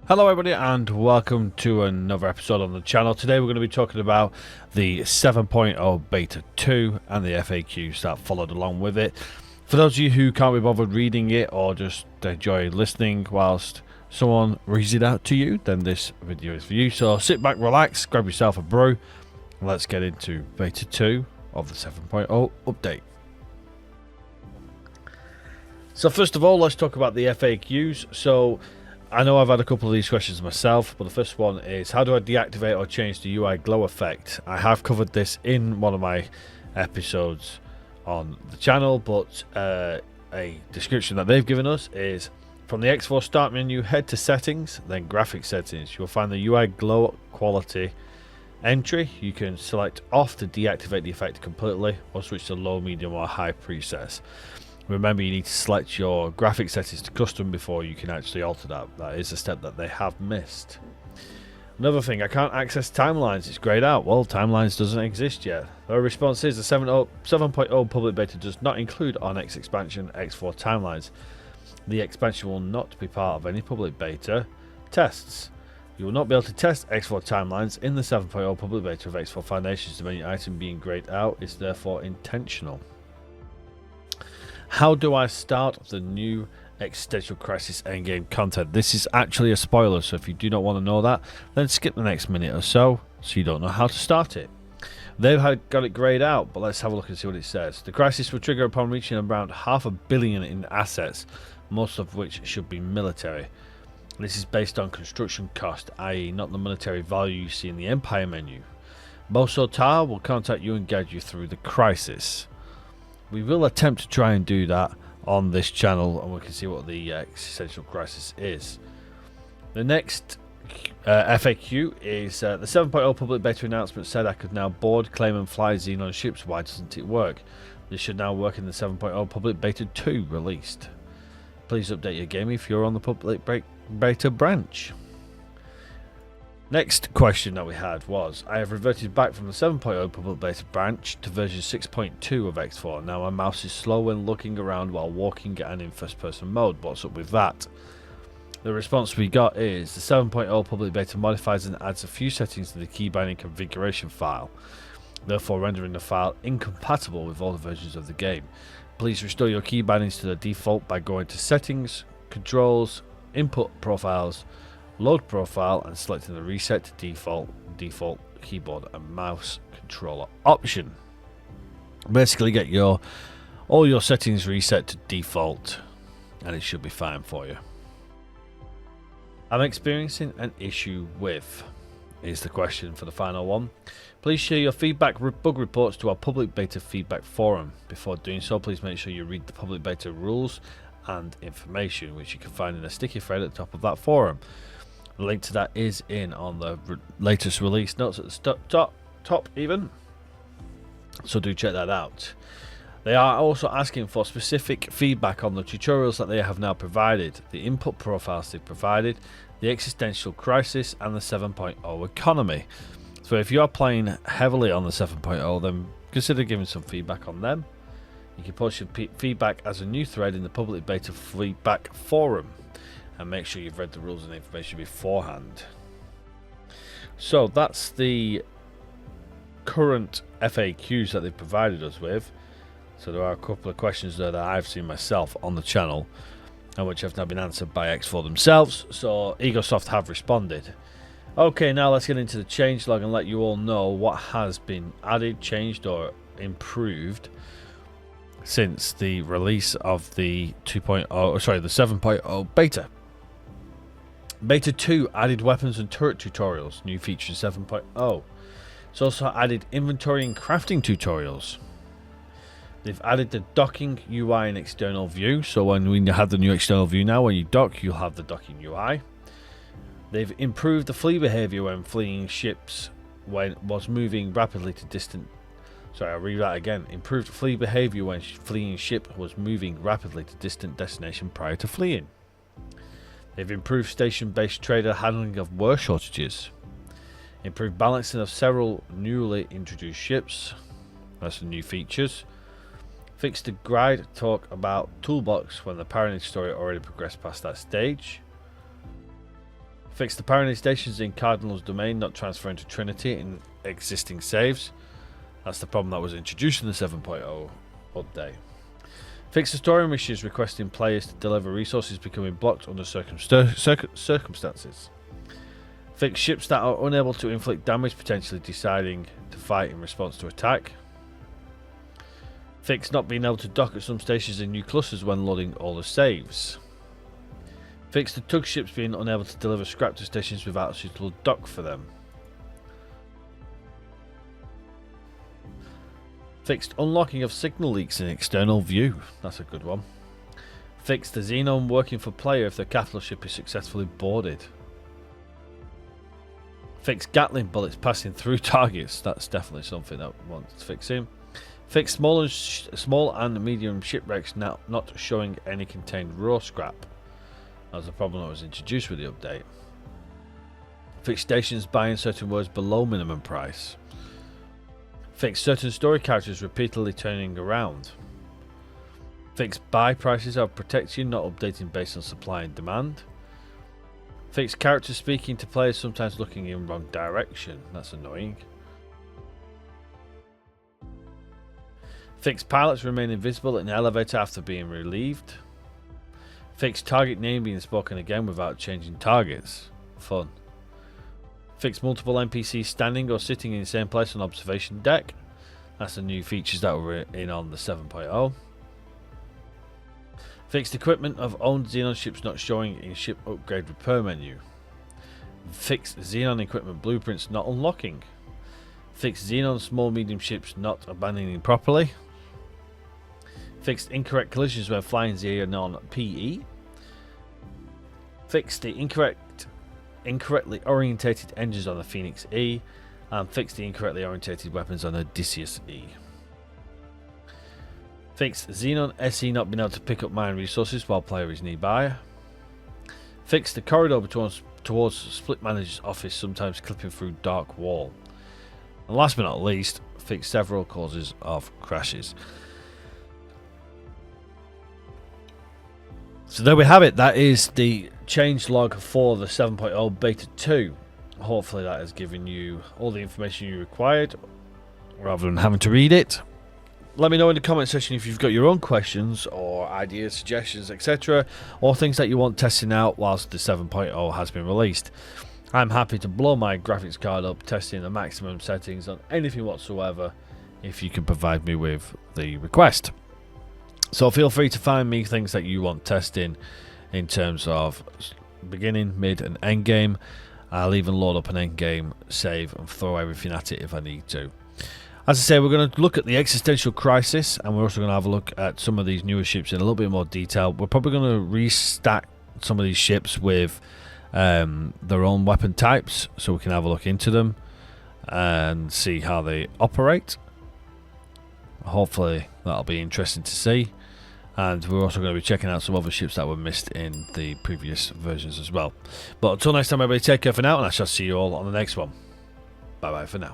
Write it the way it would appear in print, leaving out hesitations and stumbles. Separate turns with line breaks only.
Hello everybody and welcome to another episode on the channel. Today we're going to be talking about the 7.0 Beta 2 and the FAQs that followed along with it. For those of you who can't be bothered reading it or just enjoy listening whilst someone reads it out to you, then this video is for you. So sit back, relax, grab yourself a brew, and let's get into Beta 2 of the 7.0 update. So first of all, let's talk about the FAQs. So I know I've had a couple of these questions myself, but the first one is, how do I deactivate or change the UI glow effect? I have covered this in one of my episodes on the channel, but a description that they've given us is, from the X4 start menu, head to settings, then graphic settings. You'll find the UI glow quality entry. You can select off to deactivate the effect completely, or switch to low, medium or high presets. Remember, you need to select your graphic settings to custom before you can actually alter that. That is a step that they have missed. Another thing, I can't access timelines. It's grayed out. Well, timelines doesn't exist yet. Their response is the 7.0 public beta does not include our next expansion, X4 timelines. The expansion will not be part of any public beta tests. You will not be able to test X4 timelines in the 7.0 public beta of X4 Foundations. The menu item being grayed out is therefore intentional. How do I start the new existential crisis endgame content? This is actually a spoiler, so if you do not want to know that, then skip the next minute or so you don't know how to start it. They've got it grayed out, but let's have a look and see what it says. The crisis will trigger upon reaching around $500 million in assets, most of which should be military. This is based on construction cost, i.e. not the monetary value you see in the Empire menu. Moso Tar will contact you and guide you through the crisis. We will attempt to try and do that on this channel, and we can see what the existential crisis is. The next FAQ is the 7.0 public beta announcement said I could now board, claim and fly Xenon ships. Why doesn't it work? This should now work in the 7.0 public beta 2 released. Please update your game if you're on the public beta branch. Next question that we had was, I have reverted back from the 7.0 public beta branch to version 6.2 of X4. Now my mouse is slow when looking around while walking and in first person mode. What's up with that? The response we got is, the 7.0 public beta modifies and adds a few settings to the key binding configuration file, therefore rendering the file incompatible with all the versions of the game. Please restore your key bindings to the default by going to settings, controls, input profiles, load profile, and selecting the reset to default keyboard and mouse controller option. Basically get all your settings reset to default and it should be fine for you. I'm experiencing an issue with, is the question for the final one. Please share your feedback bug reports to our public beta feedback forum. Before doing so, please make sure you read the public beta rules and information, which you can find in a sticky thread at the top of that forum. The link to that is in on the latest release notes at the top even, so do check that out. They are also asking for specific feedback on the tutorials that they have now provided, the input profiles they've provided, the existential crisis and the 7.0 economy. So if you are playing heavily on the 7.0, then consider giving some feedback on them. You can post your feedback as a new thread in the public beta feedback forum, and make sure you've read the rules and information beforehand. So that's the current FAQs that they've provided us with. So there are a couple of questions there that I've seen myself on the channel, and which have now been answered by X4 themselves. So Egosoft have responded. Okay, now let's get into the changelog and let you all know what has been added, changed or improved since the release of the 7.0 beta. Beta 2 added weapons and turret tutorials, new feature 7.0. It's also added inventory and crafting tutorials. They've added the docking UI and external view, so when we have the new external view now, when you dock, you'll have the docking UI. They've improved the flee behavior when fleeing ships was moving rapidly to distant. Sorry, I'll read that again. Improved flee behavior when fleeing ship was moving rapidly to distant destination prior to fleeing. They've improved station-based trader handling of war shortages. Improved balancing of several newly introduced ships. That's the new features. Fixed the guide talk about toolbox when the parenting story already progressed past that stage. Fix the parity stations in Cardinal's domain not transferring to Trinity in existing saves. That's the problem that was introduced in the 7.0 update. Fix the storing issues requesting players to deliver resources becoming blocked under circumstances. Fix ships that are unable to inflict damage, potentially deciding to fight in response to attack. Fix not being able to dock at some stations in new clusters when loading all the saves. Fix the tug ships being unable to deliver scrap to stations without a suitable dock for them. Fixed unlocking of signal leaks in external view. That's a good one. Fixed the Xenon working for player if the capital ship is successfully boarded. Fixed Gatling bullets passing through targets. That's definitely something that wants fixing. Fixed small and medium shipwrecks now not showing any contained raw scrap. That was a problem that was introduced with the update. Fixed stations buying certain words below minimum price. Fix certain story characters repeatedly turning around. Fix buy prices of protection not updating based on supply and demand. Fix characters speaking to players sometimes looking in wrong direction. That's annoying. Fix pilots remain invisible in the elevator after being relieved. Fix target name being spoken again without changing targets. Fun. Fix multiple NPCs standing or sitting in the same place on observation deck. That's the new features that were in on the 7.0. Fixed equipment of owned Xenon ships not showing in ship upgrade repair menu. Fixed Xenon equipment blueprints not unlocking. Fixed Xenon small medium ships not abandoning properly. Fixed incorrect collisions when flying Xenon PE. Fixed the incorrectly orientated engines on the Phoenix E, and fix the incorrectly orientated weapons on Odysseus E. Fix Xenon SE not being able to pick up mine resources while player is nearby. Fix the corridor towards Split Manager's office sometimes clipping through dark wall. And last but not least, fix several causes of crashes. So there we have it. That is the change log for the 7.0 beta 2. Hopefully that has given you all the information you required rather than having to read it. Let me know in the comment section if you've got your own questions or ideas, suggestions, etc., or things that you want testing out whilst the 7.0 has been released. I'm happy to blow my graphics card up testing the maximum settings on anything whatsoever if you can provide me with the request. So feel free to find me things that you want testing in terms of beginning, mid and end game. I'll even load up an end game, save and throw everything at it if I need to. As I say, we're going to look at the existential crisis, and we're also going to have a look at some of these newer ships in a little bit more detail. We're probably going to restack some of these ships with their own weapon types so we can have a look into them and see how they operate. Hopefully that'll be interesting to see. And we're also going to be checking out some other ships that were missed in the previous versions as well. But until next time, everybody, take care for now, and I shall see you all on the next one. Bye bye for now.